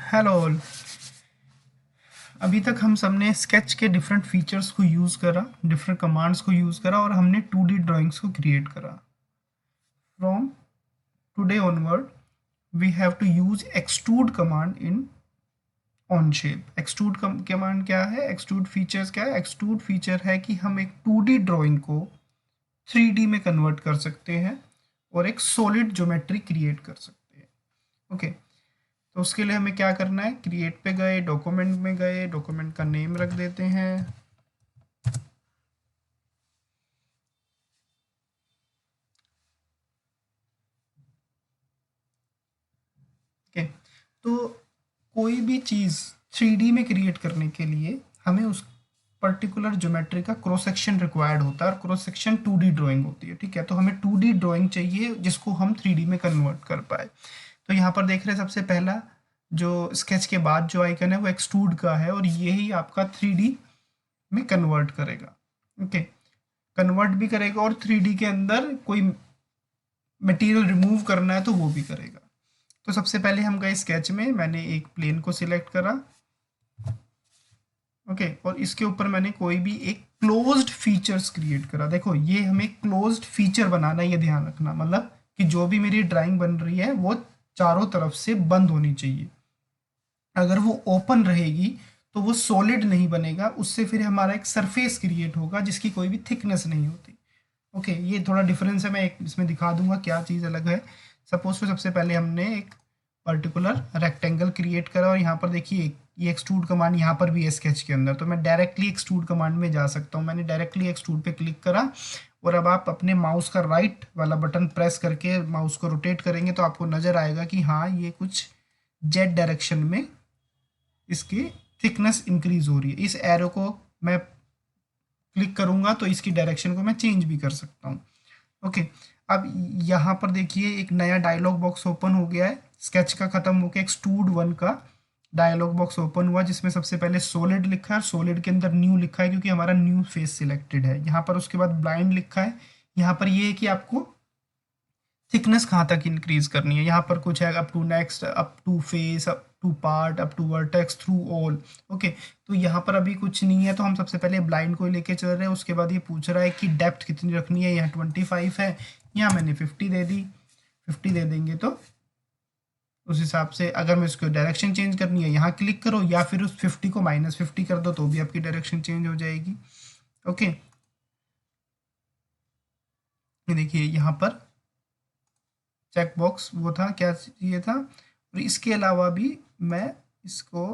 Hello all. अभी तक हम सबने स्केच के डिफरेंट फीचर्स को यूज़ करा, डिफरेंट कमांड्स को यूज़ करा और हमने 2D ड्राइंग्स को क्रिएट करा। From today onward we have to use extrude command in Onshape. Extrude command क्या है? एक्सट्रूड फीचर्स क्या है? एक्सट्रूड फीचर है कि हम एक 2D ड्राइंग को 3D में कन्वर्ट कर सकते हैं और एक सॉलिड ज्योमेट्री क्रिएट कर सकते हैं। ओके, तो उसके लिए हमें क्या करना है? क्रिएट पे गए, डॉक्यूमेंट में गए, डॉक्यूमेंट का नेम रख देते हैं। ओके, तो कोई भी चीज़ 3D में क्रिएट करने के लिए हमें उस पर्टिकुलर ज्योमेट्री का क्रॉस सेक्शन रिक्वायर्ड होता है और क्रॉस सेक्शन 2D ड्राइंग होती है। ठीक है, तो हमें 2D ड्राइंग चाहिए जिसको हम 3D में कन्वर्ट कर पाए। तो यहाँ पर देख रहे हैं, सबसे पहला जो स्केच के बाद जो आइकन है वो एक्सट्रूड का है और यही आपका 3D में कन्वर्ट करेगा। ओके, कन्वर्ट भी करेगा और 3D के अंदर कोई मटेरियल रिमूव करना है तो वो भी करेगा। तो सबसे पहले हम गए स्केच में, मैंने एक प्लेन को सिलेक्ट करा। ओके, और इसके ऊपर मैंने कोई भी एक क्लोज्ड फीचर्स क्रिएट करा। देखो, ये हमें क्लोज्ड फीचर बनाना है, ये ध्यान रखना। मतलब कि जो भी मेरी ड्राइंग बन रही है वो चारों तरफ से बंद होनी चाहिए। अगर वो ओपन रहेगी तो वो सॉलिड नहीं बनेगा, उससे फिर हमारा एक सरफेस क्रिएट होगा जिसकी कोई भी थिकनेस नहीं होती। ओके, ये थोड़ा डिफरेंस है, मैं एक इसमें दिखा दूंगा क्या चीज़ अलग है। सपोज तो सबसे पहले हमने एक पर्टिकुलर रेक्टेंगल क्रिएट करा और यहाँ पर देखिए ये एक्सट्रूड कमांड यहाँ पर भी है स्केच के अंदर, तो मैं डायरेक्टली एक्सट्रूड कमांड में जा सकता हूँ। मैंने डायरेक्टली एक्सट्रूड पे क्लिक करा और अब आप अपने माउस का राइट वाला बटन प्रेस करके माउस को रोटेट करेंगे तो आपको नज़र आएगा कि हाँ, ये कुछ जेड डायरेक्शन में इसकी थिकनेस इंक्रीज हो रही है। इस एरो को मैं क्लिक करूंगा तो इसकी डायरेक्शन को मैं चेंज भी कर सकता हूँ। ओके, अब यहाँ पर देखिए एक नया डायलॉग बॉक्स ओपन हो गया है। स्केच का खत्म होकर एक्सट्रूड 1 का डायलॉग बॉक्स ओपन हुआ जिसमें सबसे पहले सॉलिड लिखा है, सॉलिड के अंदर न्यू लिखा है क्योंकि हमारा न्यू फेस सिलेक्टेड है। यहाँ पर उसके बाद ब्लाइंड लिखा है। यहाँ पर ये है कि आपको थिकनेस कहाँ तक इंक्रीज करनी है। यहाँ पर कुछ है up to next, up to face, up to part, up to vertex, through all. Okay, तो यहाँ पर अभी कुछ नहीं है तो हम सबसे पहले ब्लाइंड को लेके चल रहे हैं। उसके बाद ये पूछ रहा है कि डेप्थ कितनी रखनी है। यहाँ 25 है, यहाँ मैंने 50 दे दी। 50 दे देंगे तो उस हिसाब से अगर मैं इसको डायरेक्शन चेंज करनी है यहाँ क्लिक करो या फिर उस 50 को -50 कर दो तो भी आपकी डायरेक्शन चेंज हो जाएगी। ओके, ये देखिए यहाँ पर चेक बॉक्स वो था, क्या ये था। और इसके अलावा भी मैं इसको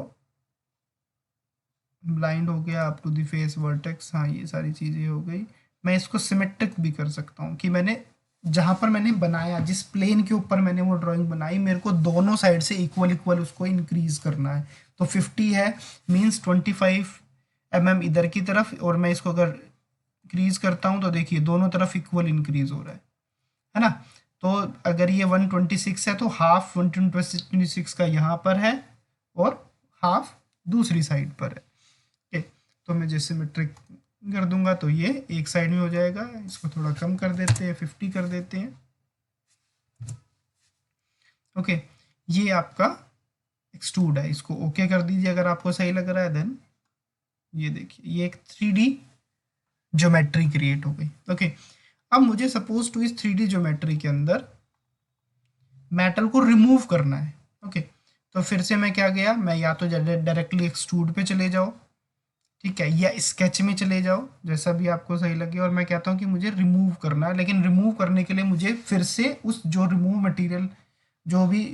ब्लाइंड हो गया, up to the face, vertex, हाँ ये सारी चीज़ें हो गई। मैं इसको सिमेट्रिक भी कर सकता हूँ कि मैंने जहाँ पर मैंने बनाया, जिस प्लेन के ऊपर मैंने वो ड्राइंग बनाई, मेरे को दोनों साइड से इक्वल इक्वल उसको इंक्रीज करना है। तो 50 है मीन्स 25 mm इधर की तरफ, और मैं इसको अगर इंक्रीज करता हूँ तो देखिए दोनों तरफ इक्वल इंक्रीज हो रहा है ना। तो अगर ये 126 है तो हाफ 126 का यहाँ पर है और हाफ दूसरी साइड पर है। ओके, तो मैं जैसे सिमेट्रिक कर दूंगा तो ये एक साइड में हो जाएगा। इसको थोड़ा कम कर देते हैं, 50 कर देते हैं। ओके, ये आपका एक्सट्रूड है, इसको ओके कर दीजिए अगर आपको सही लग रहा है। देन ये देखिए ये एक 3D ज्योमेट्री क्रिएट हो गई। ओके, अब मुझे सपोज टू इस 3D ज्योमेट्री के अंदर मेटल को रिमूव करना है। ओके, तो फिर से मैं क्या गया, मैं या तो डायरेक्टली एक्सट्रूड पे चले जाओ, ठीक है, या स्केच में चले जाओ, जैसा भी आपको सही लगे। और मैं कहता हूँ कि मुझे रिमूव करना है, लेकिन रिमूव करने के लिए मुझे फिर से उस जो रिमूव मटेरियल, जो भी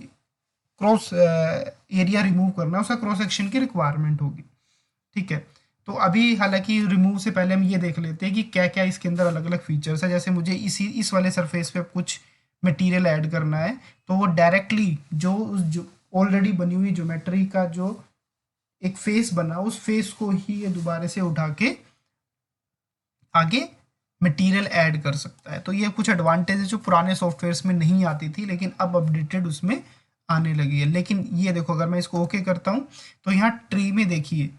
क्रॉस एरिया रिमूव करना है उसका क्रॉस सेक्शन की रिक्वायरमेंट होगी। ठीक है, तो अभी हालांकि रिमूव से पहले हम ये देख लेते हैं कि क्या क्या इसके अंदर अलग अलग फीचर्स है। जैसे मुझे इस वाले सरफेस पे कुछ मटेरियल ऐड करना है तो वो डायरेक्टली जो ऑलरेडी बनी हुई ज्योमेट्री का जो एक फेस बना, उस फेस को ही ये दोबारा से उठा के आगे मटेरियल ऐड कर सकता है। तो ये कुछ एडवांटेज है जो पुराने सॉफ्टवेयर्स में नहीं आती थी लेकिन अब अपडेटेड उसमें आने लगी है। लेकिन ये देखो, अगर मैं इसको ओके करता हूँ तो यहाँ ट्री में देखिए,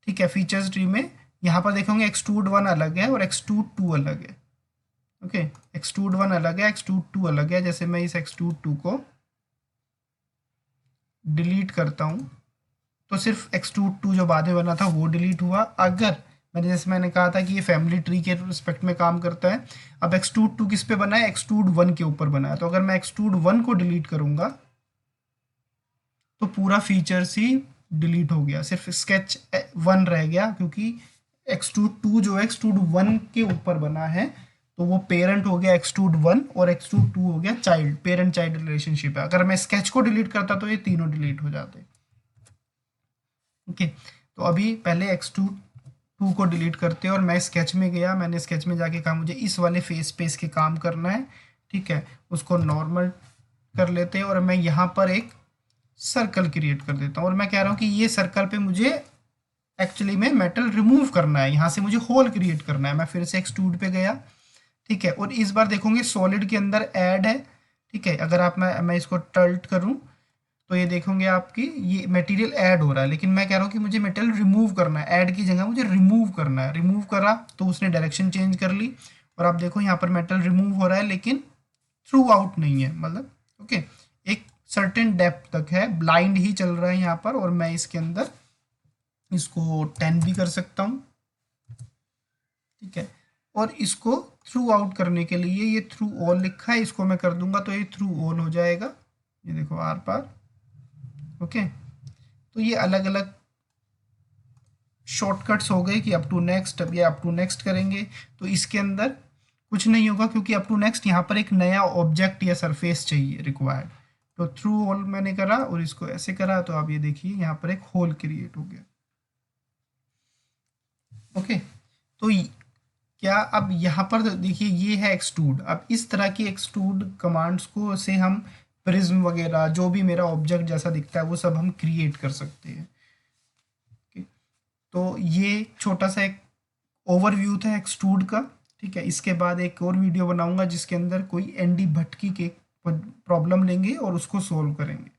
ठीक है, फीचर्स ट्री में यहाँ पर देखोगे एक्सट्रूड 1 अलग है और एक्सट्रूड 2 अलग है। ओके, एक्सट्रूड 1 अलग है, एक्सट्रूड 2 अलग है। जैसे मैं इस एक्सट्रूड 2 को डिलीट करता हूँ तो सिर्फ एक्सट्रूड 2 जो बाद में बना था वो डिलीट हुआ। अगर मैंने कहा था कि ये फैमिली ट्री के रिस्पेक्ट में काम करता है। अब एक्सट्रूड 2 किस पे बना है, एक्सट्रूड 1 के ऊपर बना है। तो अगर मैं एक्सट्रूड 1 को डिलीट करूंगा तो पूरा फीचर्स ही डिलीट हो गया, सिर्फ स्केच 1 रह गया, क्योंकि एक्सट्रूड 2 जो है एक्सट्रूड 1 के ऊपर बना है। तो वो पेरेंट हो गया एक्सट्रूड 1 और एक्सट्रूड 2 हो गया चाइल्ड, पेरेंट चाइल्ड रिलेशनशिप है। अगर मैं स्केच को डिलीट करता तो ये तीनों डिलीट हो जाते। ओके, तो अभी पहले एक्सट्रूड 2 को डिलीट करते हैं और मैं स्केच में गया। मैंने स्केच में जाके कहा मुझे इस वाले फेस पे इसके काम करना है, ठीक है। उसको नॉर्मल कर लेते हैं और मैं यहाँ पर एक सर्कल क्रिएट कर देता हूँ। और मैं कह रहा हूँ कि ये सर्कल पे मुझे एक्चुअली में मेटल रिमूव करना है, यहाँ से मुझे होल क्रिएट करना है। मैं फिर से एक्सट्रूड पे गया, ठीक है। और इस बार देखोगे सॉलिड के अंदर ऐड है, ठीक है। अगर आप मैं इसको टल्ट करूँ तो ये देखोगे आपकी ये मटेरियल ऐड हो रहा है, लेकिन मैं कह रहा हूँ कि मुझे मटेरियल रिमूव करना है। ऐड की जगह मुझे रिमूव करना है। रिमूव करा तो उसने डायरेक्शन चेंज कर ली और आप देखो यहाँ पर मेटल रिमूव हो रहा है, लेकिन थ्रू आउट नहीं है, मतलब ओके, एक सर्टेन डेप्थ तक है, ब्लाइंड ही चल रहा है यहाँ पर। और मैं इसके अंदर इसको 10 भी कर सकता हूँ, ठीक है। और इसको थ्रू आउट करने के लिए ये थ्रू ऑल लिखा है, इसको मैं कर दूंगा तो ये थ्रू ऑल हो जाएगा। ये देखो आर पार, ओके। तो ये अलग अलग शॉर्टकट्स हो गए कि अप टू नेक्स्ट। अब ये अप टू नेक्स्ट करेंगे तो इसके अंदर कुछ नहीं होगा, क्योंकि अप टू नेक्स्ट यहाँ पर एक नया ऑब्जेक्ट या सरफेस चाहिए रिक्वायर्ड। तो थ्रू होल मैंने करा और इसको ऐसे करा तो आप ये देखिए यहाँ पर एक होल क्रिएट हो गया, ओके। तो क्या अब यहाँ पर देखिए ये है एक्सट्रूड। अब इस तरह की एक्सट्रूड कमांड्स को से हम प्रिज्म वगैरह जो भी मेरा ऑब्जेक्ट जैसा दिखता है वो सब हम क्रिएट कर सकते हैं। तो ये छोटा सा एक ओवरव्यू था एक्सट्रूड का, ठीक है। इसके बाद एक और वीडियो बनाऊंगा जिसके अंदर कोई एनडी भट्ट की के प्रॉब्लम लेंगे और उसको सोल्व करेंगे।